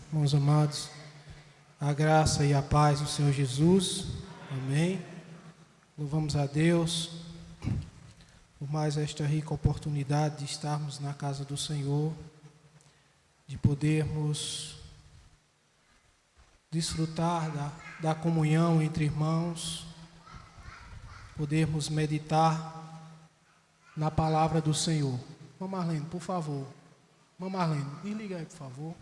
Irmãos amados, a graça e a paz do Senhor Jesus, amém. Louvamos a Deus por mais esta rica oportunidade de estarmos na casa do Senhor, de podermos desfrutar da comunhão entre irmãos, podermos meditar na palavra do Senhor. Irmã Marlene, por favor. Irmã Marlene, desliga aí, por favor.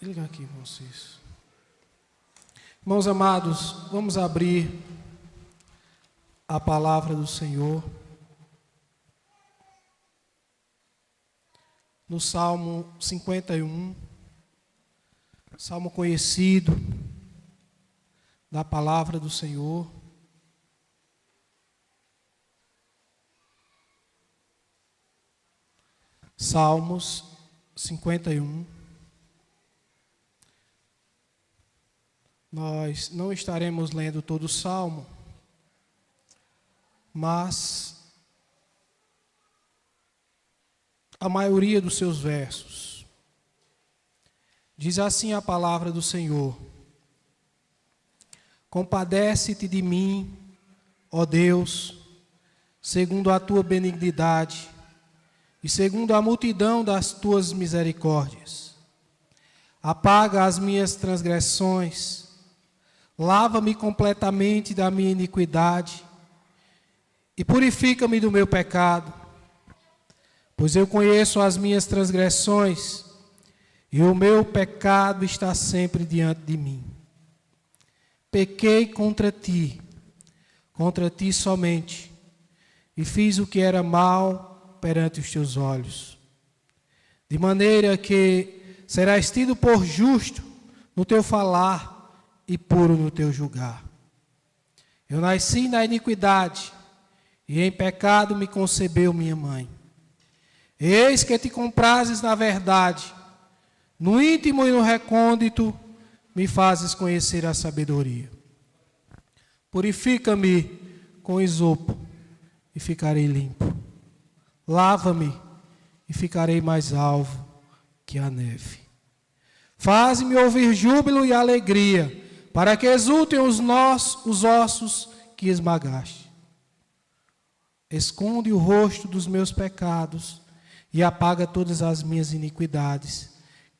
Liga aqui, irmãos. Irmãos amados, vamos abrir a palavra do Senhor no Salmo 51, salmo conhecido da palavra do Senhor. Salmos 51. Nós não estaremos lendo todo o salmo, mas a maioria dos seus versos. Diz assim a palavra do Senhor: Compadece-te de mim, ó Deus, segundo a tua benignidade e segundo a multidão das tuas misericórdias. Apaga as minhas transgressões, lava-me completamente da minha iniquidade e purifica-me do meu pecado, pois eu conheço as minhas transgressões e o meu pecado está sempre diante de mim. Pequei contra ti somente, e fiz o que era mal perante os teus olhos, de maneira que serás tido por justo no teu falar e puro no teu julgar. Eu nasci na iniquidade, e em pecado me concebeu minha mãe. Eis que te comprases na verdade, no íntimo e no recôndito me fazes conhecer a sabedoria. Purifica-me com esopo e ficarei limpo. Lava-me e ficarei mais alvo que a neve. Faze-me ouvir júbilo e alegria, para que exultem os ossos que esmagaste. Esconde o rosto dos meus pecados e apaga todas as minhas iniquidades.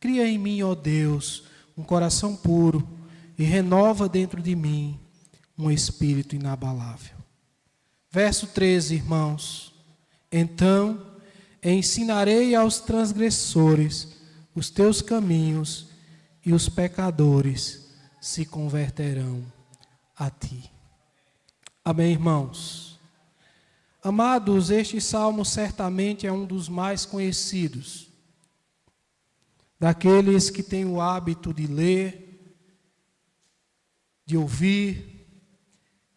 Cria em mim, ó Deus, um coração puro e renova dentro de mim um espírito inabalável. Verso 13, irmãos. Então ensinarei aos transgressores os teus caminhos e os pecadores se converterão a ti. Amém, irmãos? Amados, este salmo certamente é um dos mais conhecidos, daqueles que têm o hábito de ler, de ouvir,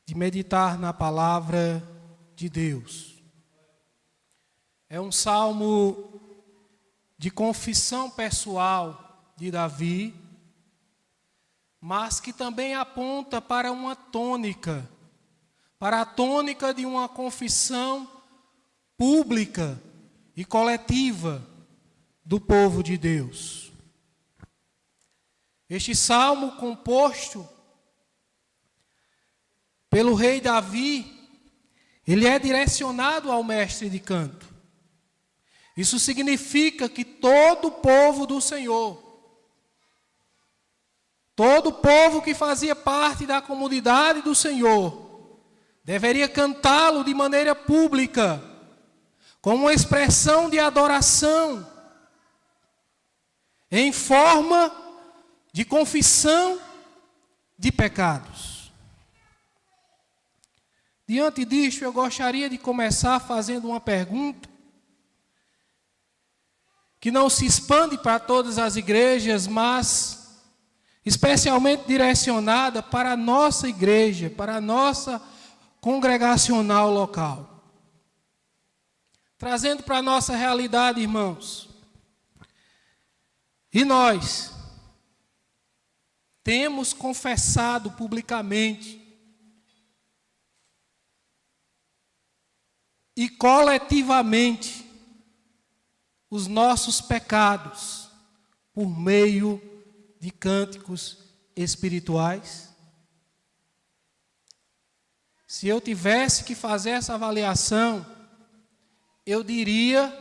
de meditar na palavra de Deus. É um salmo de confissão pessoal de Davi, mas que também aponta para uma tônica, para a tônica de uma confissão pública e coletiva do povo de Deus. Este salmo, composto pelo rei Davi, ele é direcionado ao mestre de canto. Isso significa que todo o povo do Senhor, todo o povo que fazia parte da comunidade do Senhor, deveria cantá-lo de maneira pública, como uma expressão de adoração, em forma de confissão de pecados. Diante disto, eu gostaria de começar fazendo uma pergunta, que não se expande para todas as igrejas, mas especialmente direcionada para a nossa igreja, para a nossa congregacional local. Trazendo para a nossa realidade, irmãos. E nós temos confessado publicamente e coletivamente os nossos pecados por meio de cânticos espirituais? Se eu tivesse que fazer essa avaliação, eu diria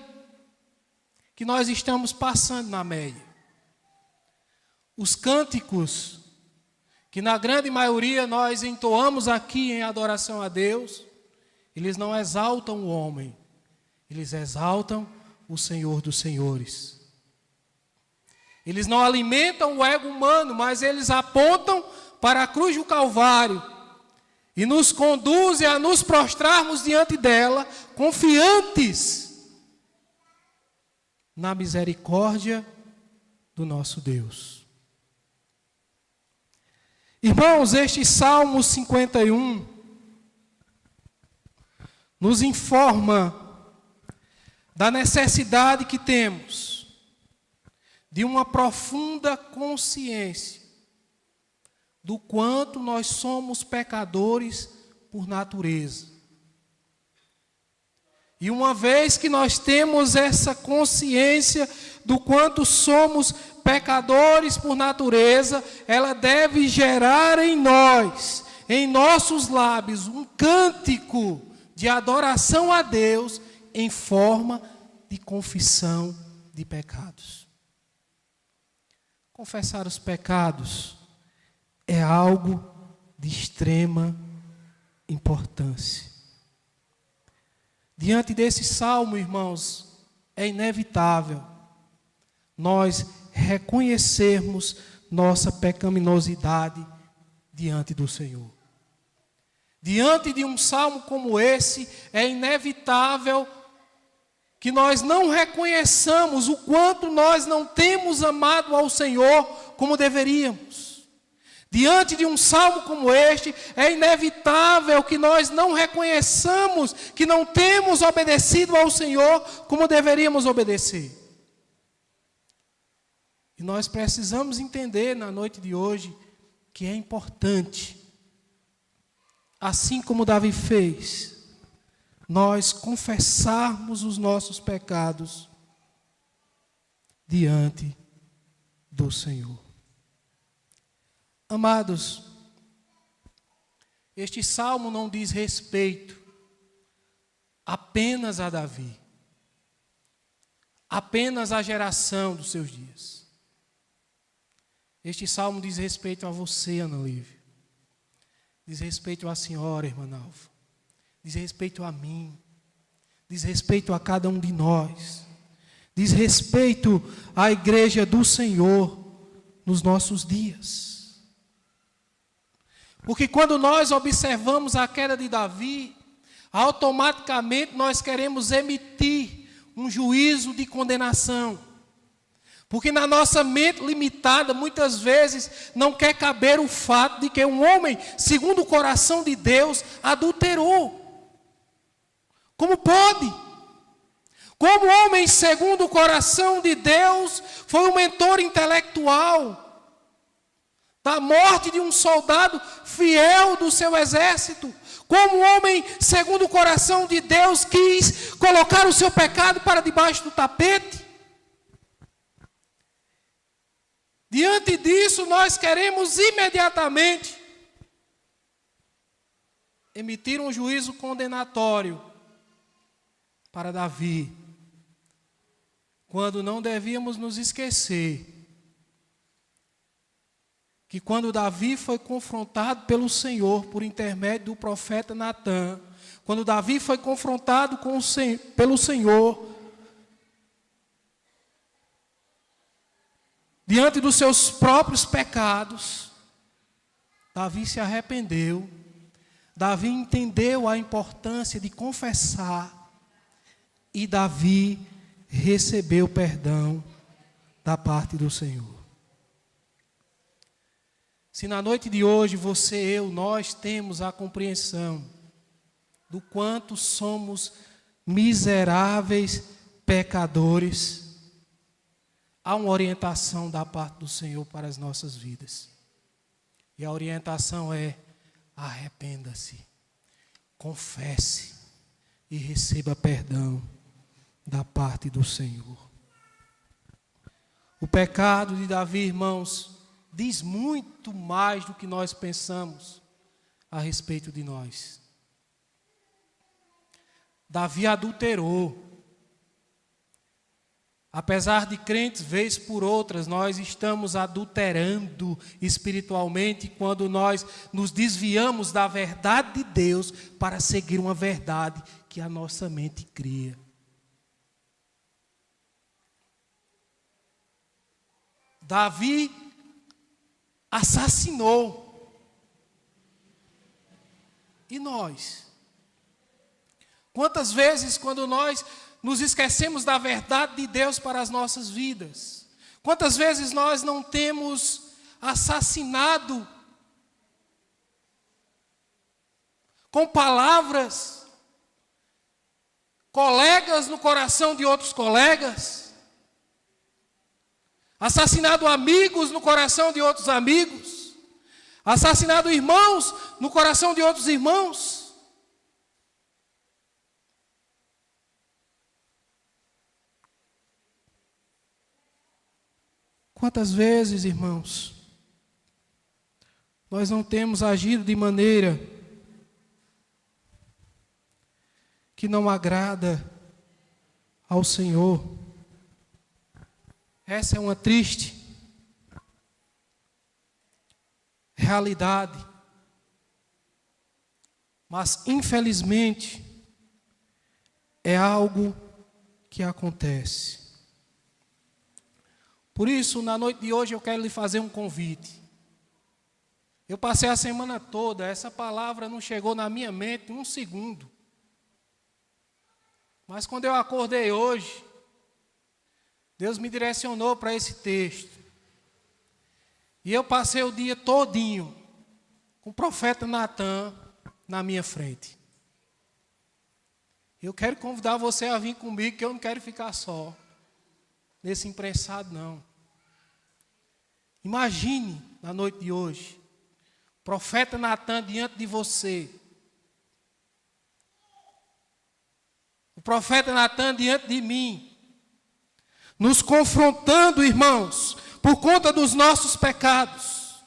que nós estamos passando na média. Os cânticos que na grande maioria nós entoamos aqui em adoração a Deus, eles não exaltam o homem, eles exaltam o Senhor dos Senhores. Eles não alimentam o ego humano, mas eles apontam para a cruz do Calvário e nos conduzem a nos prostrarmos diante dela, confiantes na misericórdia do nosso Deus. Irmãos, este Salmo 51 nos informa da necessidade que temos de uma profunda consciência do quanto nós somos pecadores por natureza. E uma vez que nós temos essa consciência do quanto somos pecadores por natureza, ela deve gerar em nós, em nossos lábios, um cântico de adoração a Deus em forma de confissão de pecados. Confessar os pecados é algo de extrema importância. Diante desse salmo, irmãos, é inevitável nós reconhecermos nossa pecaminosidade diante do Senhor. Diante de um salmo como esse, é inevitável que nós não reconheçamos o quanto nós não temos amado ao Senhor como deveríamos. Diante de um salmo como este, é inevitável que nós não reconheçamos que não temos obedecido ao Senhor como deveríamos obedecer. E nós precisamos entender na noite de hoje que é importante, assim como Davi fez, nós confessarmos os nossos pecados diante do Senhor. Amados, este salmo não diz respeito apenas a Davi, apenas à geração dos seus dias. Este salmo diz respeito a você, Ana Lívia. Diz respeito à senhora, irmã Nalva. Diz respeito a mim. Diz respeito a cada um de nós. Diz respeito à igreja do Senhor nos nossos dias. Porque quando nós observamos a queda de Davi, automaticamente nós queremos emitir um juízo de condenação. Porque na nossa mente limitada, muitas vezes, não quer caber o fato de que um homem, segundo o coração de Deus, adulterou. Como pode? Como homem, segundo o coração de Deus, foi um mentor intelectual da morte de um soldado fiel do seu exército. Como homem, segundo o coração de Deus, quis colocar o seu pecado para debaixo do tapete. Diante disso, nós queremos imediatamente emitir um juízo condenatório para Davi, quando não devíamos nos esquecer que quando Davi foi confrontado pelo Senhor por intermédio do profeta Natã, quando Davi foi confrontado pelo Senhor, diante dos seus próprios pecados, Davi se arrependeu. Davi entendeu a importância de confessar. E Davi recebeu perdão da parte do Senhor. Se na noite de hoje nós temos a compreensão do quanto somos miseráveis pecadores, há uma orientação da parte do Senhor para as nossas vidas. E a orientação é: arrependa-se, confesse e receba perdão da parte do Senhor. O pecado de Davi, irmãos, diz muito mais do que nós pensamos a respeito de nós. Davi adulterou. Apesar de crentes, vez por outras, nós estamos adulterando espiritualmente quando nós nos desviamos da verdade de Deus para seguir uma verdade que a nossa mente cria. Davi assassinou. E nós? Quantas vezes, quando nós nos esquecemos da verdade de Deus para as nossas vidas? Quantas vezes nós não temos assassinado com palavras colegas no coração de outros colegas? Assassinado amigos no coração de outros amigos? Assassinado irmãos no coração de outros irmãos? Quantas vezes, irmãos, nós não temos agido de maneira que não agrada ao Senhor? Essa é uma triste realidade. Mas, infelizmente, é algo que acontece. Por isso, na noite de hoje, eu quero lhe fazer um convite. Eu passei a semana toda, essa palavra não chegou na minha mente um segundo. Mas quando eu acordei hoje, Deus me direcionou para esse texto. E eu passei o dia todinho com o profeta Natan na minha frente. Eu quero convidar você a vir comigo, que eu não quero ficar só nesse imprensado, não. Imagine, na noite de hoje, o profeta Natan diante de você. O profeta Natan diante de mim. Nos confrontando, irmãos, por conta dos nossos pecados.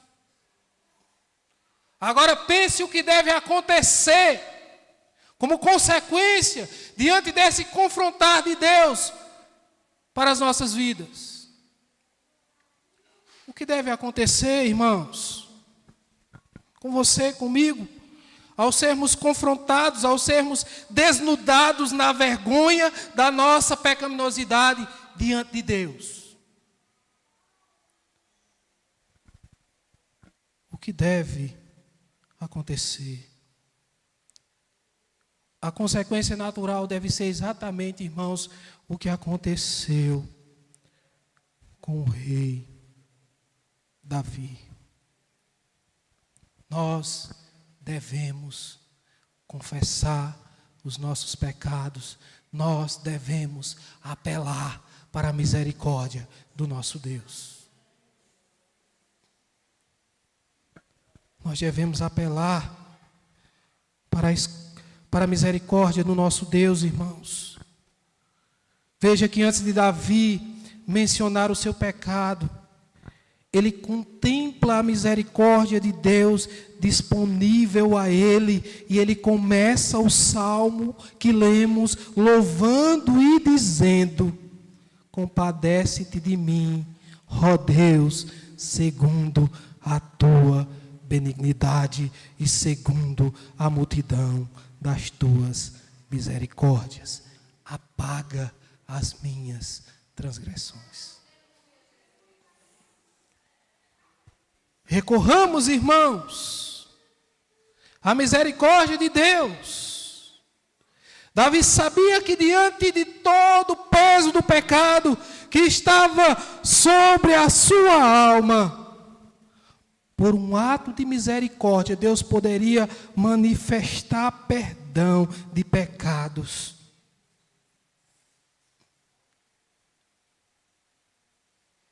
Agora pense o que deve acontecer como consequência diante desse confrontar de Deus para as nossas vidas. O que deve acontecer, irmãos, com você, comigo, ao sermos confrontados, ao sermos desnudados na vergonha da nossa pecaminosidade diante de Deus? O que deve acontecer? A consequência natural deve ser exatamente, irmãos, o que aconteceu com o rei Davi. Nós devemos confessar os nossos pecados, nós devemos apelar para a misericórdia do nosso Deus. Nós devemos apelar para a misericórdia do nosso Deus, irmãos. Veja que antes de Davi mencionar o seu pecado, ele contempla a misericórdia de Deus disponível a ele, e ele começa o salmo que lemos louvando e dizendo: compadece-te de mim, ó Deus, segundo a tua benignidade e segundo a multidão das tuas misericórdias. Apaga as minhas transgressões. Recorramos, irmãos, à misericórdia de Deus. Davi sabia que diante de todo o peso do pecado que estava sobre a sua alma, por um ato de misericórdia, Deus poderia manifestar perdão de pecados.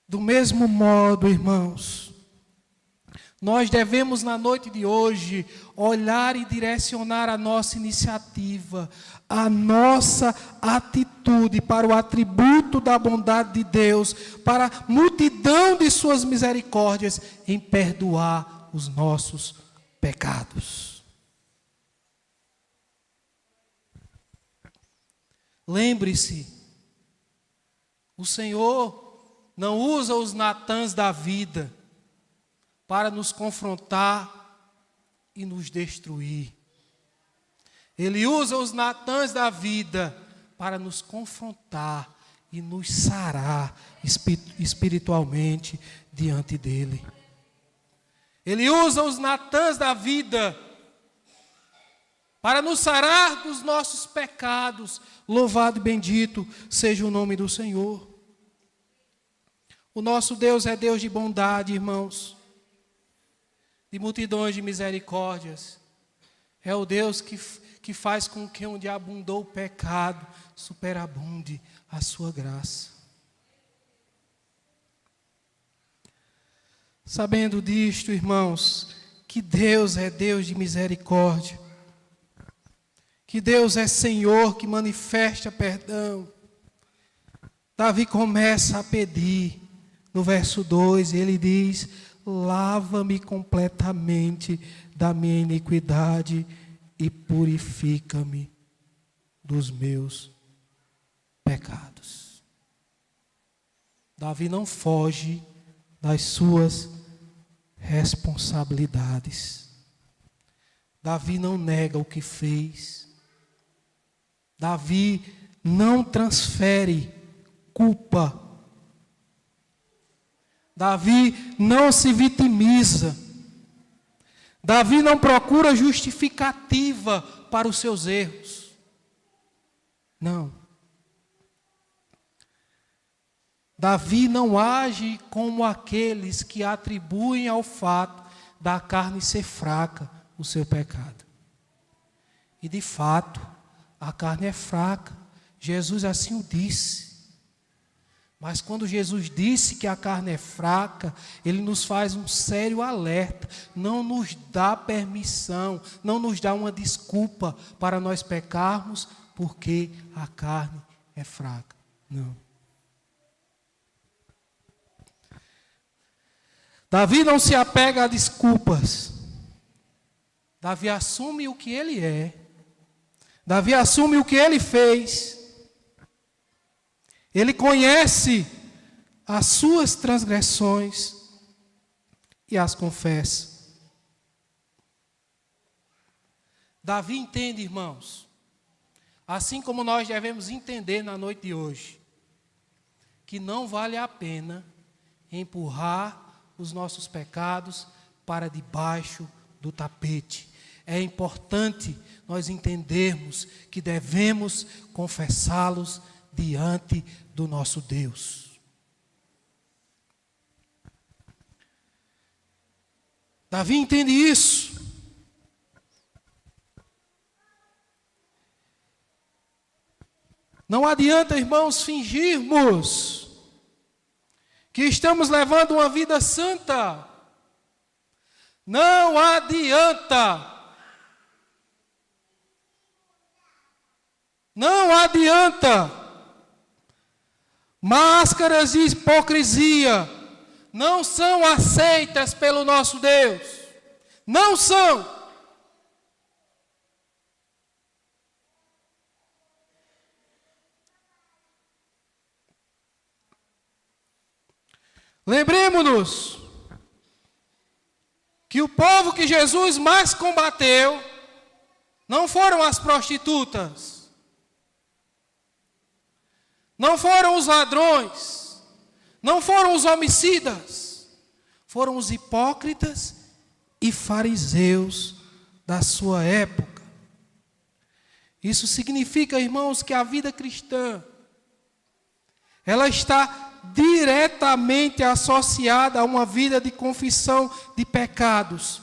Do mesmo modo, irmãos, Nós devemos, na noite de hoje, olhar e direcionar a nossa iniciativa, a nossa atitude para o atributo da bondade de Deus, para a multidão de suas misericórdias, em perdoar os nossos pecados. Lembre-se, o Senhor não usa os Natãs da vida para nos confrontar e nos destruir. Ele usa os Natãs da vida para nos confrontar e nos sarar espiritualmente diante dele. Ele usa os Natãs da vida para nos sarar dos nossos pecados. Louvado e bendito seja o nome do Senhor. O nosso Deus é Deus de bondade, irmãos, de multidões de misericórdias. É o Deus que faz com que onde abundou o pecado, superabunde a sua graça. Sabendo disto, irmãos, que Deus é Deus de misericórdia, que Deus é Senhor que manifesta perdão, Davi começa a pedir, no verso 2, ele diz: lava-me completamente da minha iniquidade e purifica-me dos meus pecados. Davi não foge das suas responsabilidades. Davi não nega o que fez. Davi não transfere culpa. Davi não se vitimiza. Davi não procura justificativa para os seus erros. Não. Davi não age como aqueles que atribuem ao fato da carne ser fraca o seu pecado. E de fato, a carne é fraca. Jesus assim o disse. Mas quando Jesus disse que a carne é fraca, Ele nos faz um sério alerta. Não nos dá permissão, não nos dá uma desculpa para nós pecarmos, porque a carne é fraca. Não. Davi não se apega a desculpas. Davi assume o que ele é. Davi assume o que ele fez. Ele conhece as suas transgressões e as confessa. Davi entende, irmãos, assim como nós devemos entender na noite de hoje, que não vale a pena empurrar os nossos pecados para debaixo do tapete. É importante nós entendermos que devemos confessá-los diante do nosso Deus. Davi entende isso. Não adianta, irmãos, fingirmos que estamos levando uma vida santa. Não adianta. Não adianta. Máscaras de hipocrisia não são aceitas pelo nosso Deus. Não são. Lembremos-nos que o povo que Jesus mais combateu não foram as prostitutas, não foram os ladrões, não foram os homicidas, foram os hipócritas e fariseus da sua época. Isso significa, irmãos, que a vida cristã, ela está diretamente associada a uma vida de confissão de pecados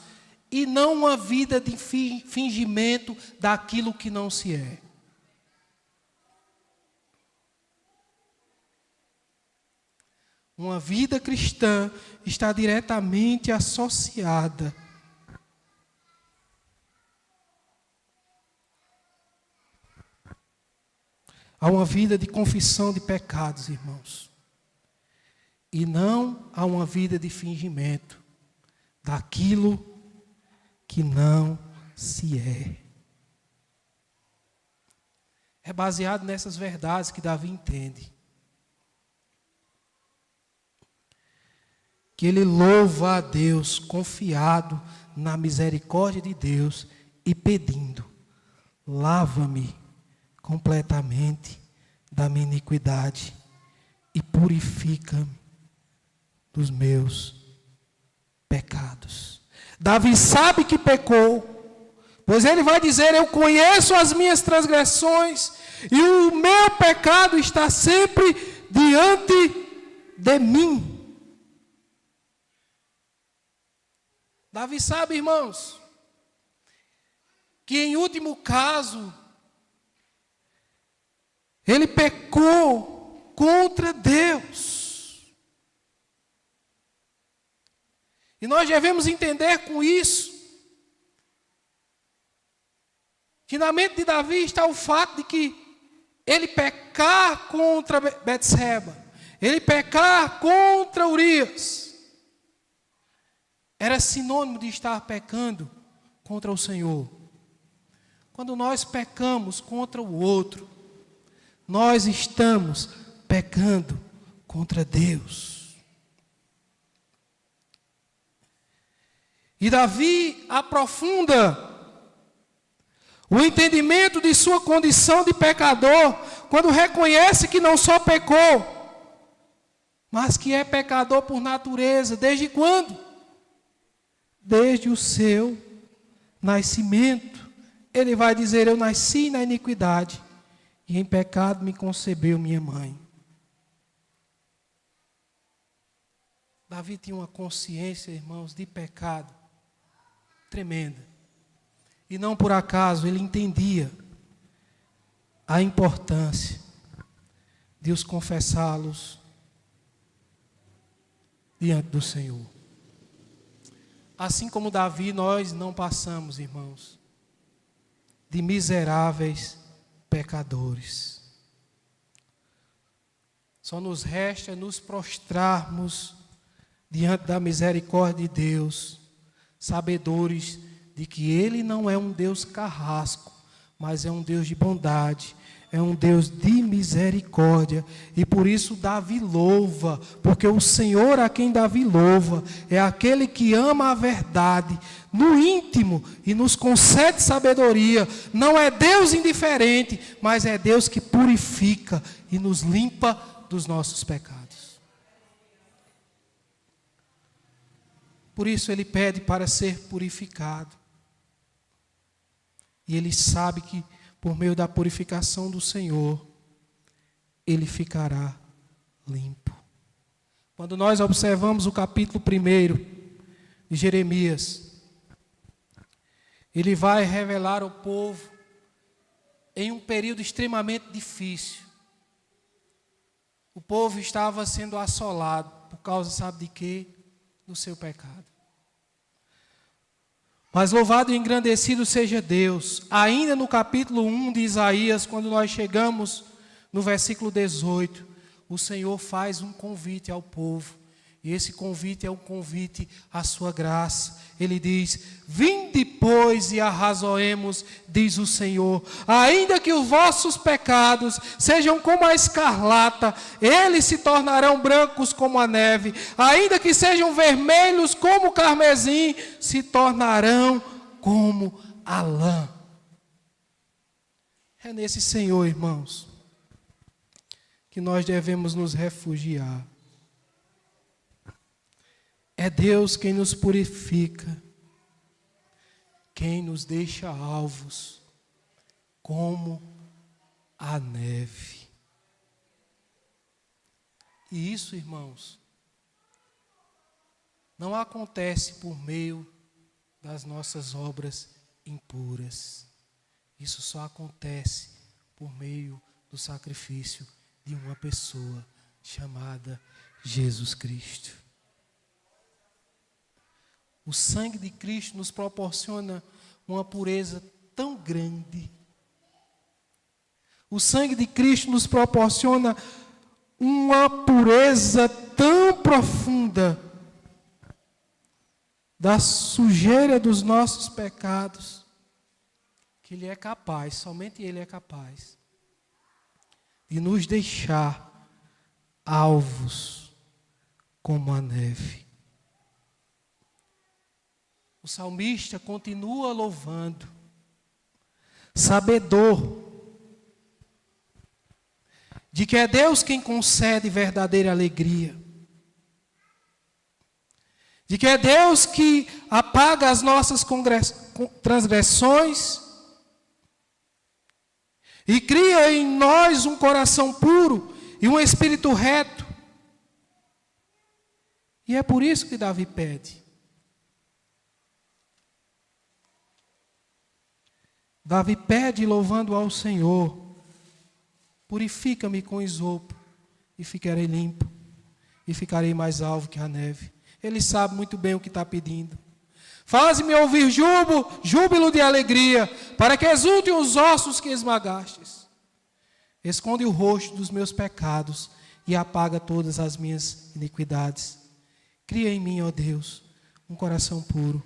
e não uma vida de fingimento daquilo que não se é. Uma vida cristã está diretamente associada a uma vida de confissão de pecados, irmãos. E não a uma vida de fingimento daquilo que não se é. É baseado nessas verdades que Davi entende. Que ele louva a Deus, confiado na misericórdia de Deus e pedindo: lava-me completamente da minha iniquidade e purifica-me dos meus pecados. Davi sabe que pecou, pois ele vai dizer: eu conheço as minhas transgressões e o meu pecado está sempre diante de mim. Davi sabe, irmãos, que em último caso, ele pecou contra Deus. E nós devemos entender com isso, que na mente de Davi está o fato de que ele pecar contra Betseba, ele pecar contra Urias, era sinônimo de estar pecando contra o Senhor. Quando nós pecamos contra o outro, nós estamos pecando contra Deus. E Davi aprofunda o entendimento de sua condição de pecador, quando reconhece que não só pecou, mas que é pecador por natureza. Desde quando? Desde o seu nascimento. Ele vai dizer: eu nasci na iniquidade, e em pecado me concebeu minha mãe. Davi tinha uma consciência, irmãos, de pecado tremenda. E não por acaso ele entendia a importância de os confessá-los diante do Senhor. Assim como Davi, nós não passamos, irmãos, de miseráveis pecadores. Só nos resta nos prostrarmos diante da misericórdia de Deus, sabedores de que Ele não é um Deus carrasco, mas é um Deus de bondade, é um Deus de misericórdia. E por isso Davi louva, porque o Senhor a quem Davi louva é aquele que ama a verdade no íntimo e nos concede sabedoria. Não é Deus indiferente, mas é Deus que purifica e nos limpa dos nossos pecados. Por isso ele pede para ser purificado. E ele sabe que por meio da purificação do Senhor, ele ficará limpo. Quando nós observamos o capítulo 1 de Jeremias, ele vai revelar ao povo em um período extremamente difícil. O povo estava sendo assolado por causa, sabe de quê? Do seu pecado. Mas louvado e engrandecido seja Deus. Ainda no capítulo 1 de Isaías, quando nós chegamos no versículo 18, o Senhor faz um convite ao povo. E esse convite é um convite à sua graça. Ele diz: vinde, pois, e arrazoemos, diz o Senhor. Ainda que os vossos pecados sejam como a escarlata, eles se tornarão brancos como a neve. Ainda que sejam vermelhos como o carmesim, se tornarão como a lã. É nesse Senhor, irmãos, que nós devemos nos refugiar. É Deus quem nos purifica, quem nos deixa alvos, como a neve. E isso, irmãos, não acontece por meio das nossas obras impuras. Isso só acontece por meio do sacrifício de uma pessoa chamada Jesus Cristo. O sangue de Cristo nos proporciona uma pureza tão grande. O sangue de Cristo nos proporciona uma pureza tão profunda da sujeira dos nossos pecados, que Ele é capaz, somente Ele é capaz, de nos deixar alvos como a neve. O salmista continua louvando, sabedor de que é Deus quem concede verdadeira alegria, de que é Deus que apaga as nossas transgressões e cria em nós um coração puro e um espírito reto. E é por isso que Davi pede. Davi pede louvando ao Senhor: purifica-me com isopo e ficarei limpo, e ficarei mais alvo que a neve. Ele sabe muito bem o que está pedindo. Faze-me ouvir júbilo de alegria, para que exultem os ossos que esmagastes. Esconde o rosto dos meus pecados e apaga todas as minhas iniquidades. Cria em mim, ó Deus, um coração puro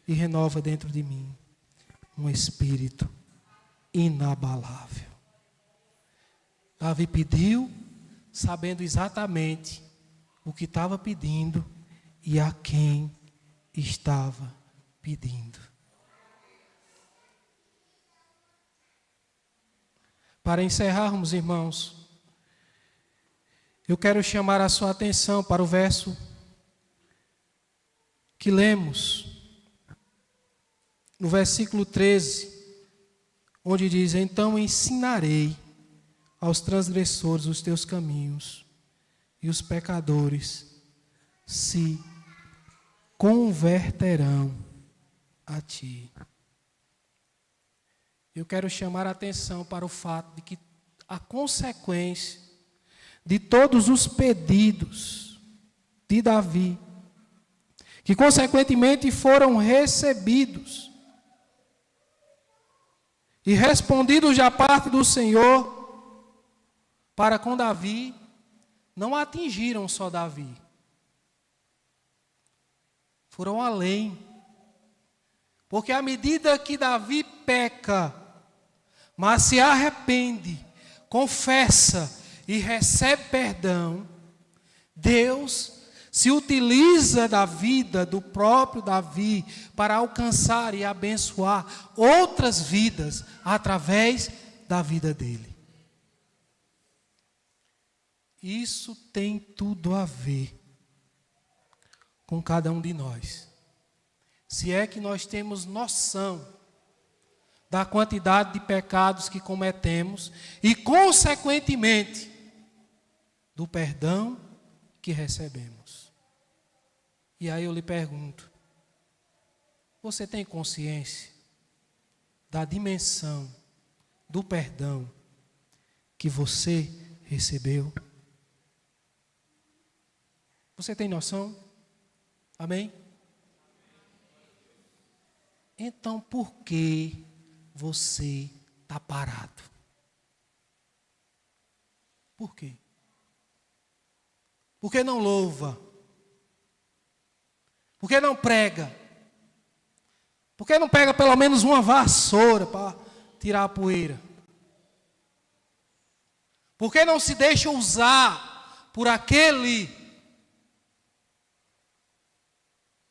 e renova dentro de mim um espírito inabalável. Davi pediu, sabendo exatamente o que estava pedindo e a quem estava pedindo. Para encerrarmos, irmãos, eu quero chamar a sua atenção para o verso que lemos, no versículo 13, onde diz: então ensinarei aos transgressores os teus caminhos, e os pecadores se converterão a ti. Eu quero chamar a atenção para o fato de que a consequência de todos os pedidos de Davi, que consequentemente foram recebidos e respondidos da parte do Senhor para com Davi, não atingiram só Davi. Foram além. Porque à medida que Davi peca, mas se arrepende, confessa e recebe perdão, Deus se utiliza da vida do próprio Davi para alcançar e abençoar outras vidas através da vida dele. Isso tem tudo a ver com cada um de nós. Se é que nós temos noção da quantidade de pecados que cometemos e, consequentemente, do perdão que recebemos. E aí eu lhe pergunto: você tem consciência da dimensão do perdão que você recebeu? Você tem noção? Amém? Então, por que você está parado? Por quê? Por que não louva? Por que não prega? Por que não pega pelo menos uma vassoura para tirar a poeira? Por que não se deixa usar por aquele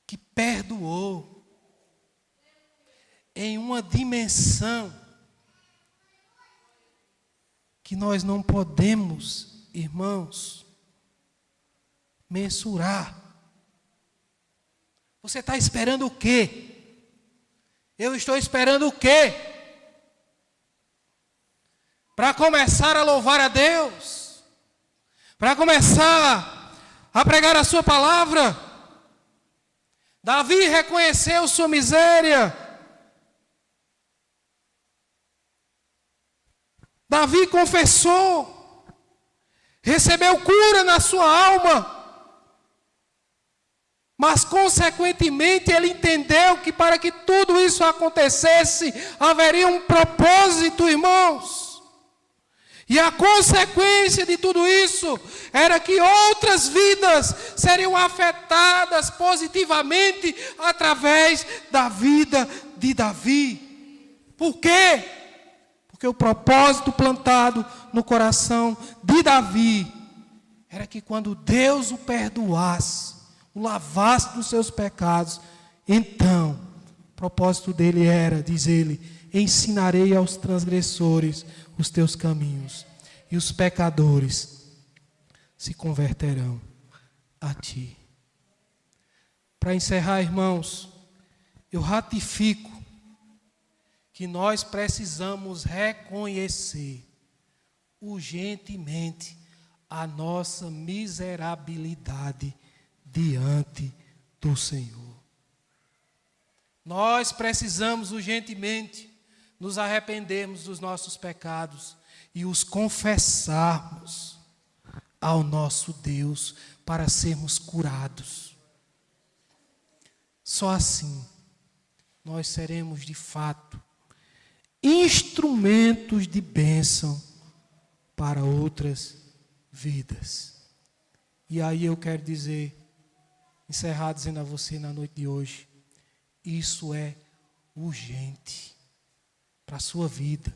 que perdoou em uma dimensão que nós não podemos, irmãos, mensurar? Você está esperando o quê? Eu estou esperando o quê? Para começar a louvar a Deus? Para começar a pregar a sua palavra? Davi reconheceu sua miséria. Davi confessou, recebeu cura na sua alma, Mas, consequentemente, ele entendeu que para que tudo isso acontecesse, haveria um propósito, irmãos. E a consequência de tudo isso era que outras vidas seriam afetadas positivamente através da vida de Davi. Por quê? Porque o propósito plantado no coração de Davi era que quando Deus o perdoasse, o lavasse dos seus pecados, então, o propósito dele era, diz ele, ensinarei aos transgressores os teus caminhos, e os pecadores se converterão a ti. Para encerrar, irmãos, eu ratifico que nós precisamos reconhecer urgentemente a nossa miserabilidade diante do Senhor. Nós precisamos urgentemente nos arrependermos dos nossos pecados e os confessarmos ao nosso Deus para sermos curados. Só assim nós seremos de fato instrumentos de bênção para outras vidas. E aí eu quero dizer, encerrar dizendo a você na noite de hoje, isso é urgente. Para a sua vida,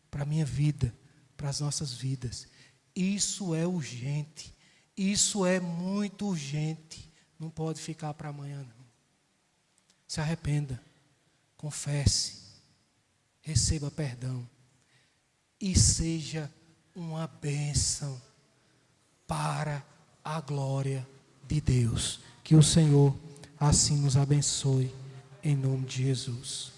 para a minha vida, para as nossas vidas. Isso é urgente. Isso é muito urgente. Não pode ficar para amanhã, não. Se arrependa. Confesse. Receba perdão. E seja uma bênção para a glória de Deus. Que o Senhor assim nos abençoe. Em nome de Jesus.